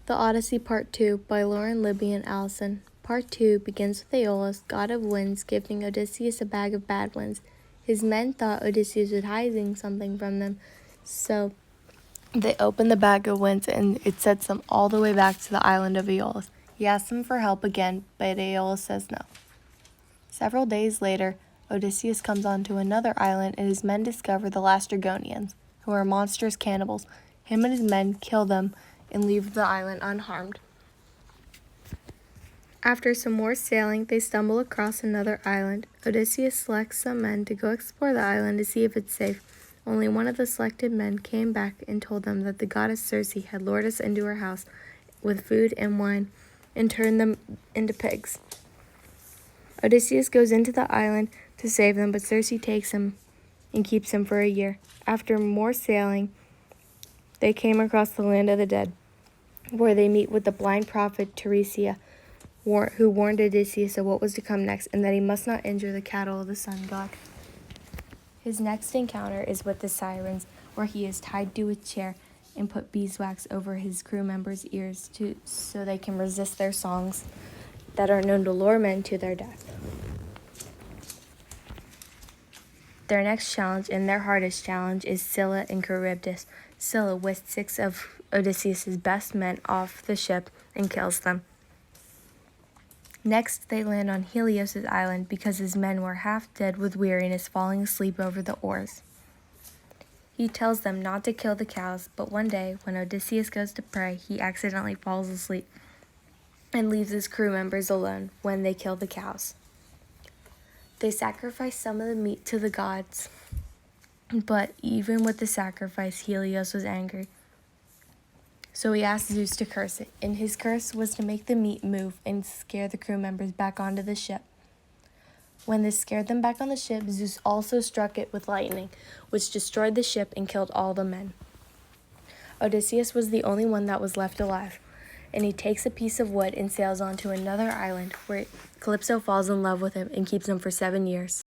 The Odyssey Part 2 by Lauren, Libby, and Allison. Part 2 begins with Aeolus, god of winds, giving Odysseus a bag of bad winds. His men thought Odysseus was hiding something from them, so they opened the bag of winds and it sets them all the way back to the island of Aeolus. He asks them for help again, but Aeolus says no. Several days later, Odysseus comes onto another island and his men discover the Lastrygonians, who are monstrous cannibals. Him and his men kill them and leave the island unharmed. After some more sailing, they stumble across another island. Odysseus selects some men to go explore the island to see if it's safe. Only one of the selected men came back and told them that the goddess Circe had lured us into her house with food and wine and turned them into pigs. Odysseus goes into the island to save them, but Circe takes him and keeps him for a year. After more sailing, they came across the land of the dead, where they meet with the blind prophet Tiresias, who warned Odysseus of what was to come next and that he must not injure the cattle of the sun god. His next encounter is with the Sirens, where he is tied to a chair and put beeswax over his crew members' ears so they can resist their songs that are known to lure men to their death. Their next challenge and their hardest challenge is Scylla and Charybdis. Scylla whisks 6 of Odysseus' best men off the ship and kills them. Next, they land on Helios' island because his men were half dead with weariness, falling asleep over the oars. He tells them not to kill the cows, but one day, when Odysseus goes to pray, he accidentally falls asleep and leaves his crew members alone when they kill the cows. They sacrifice some of the meat to the gods, but even with the sacrifice, Helios was angry. So he asked Zeus to curse it, and his curse was to make the meat move and scare the crew members back onto the ship. When this scared them back on the ship, Zeus also struck it with lightning, which destroyed the ship and killed all the men. Odysseus was the only one that was left alive, and he takes a piece of wood and sails onto another island where Calypso falls in love with him and keeps him for 7 years.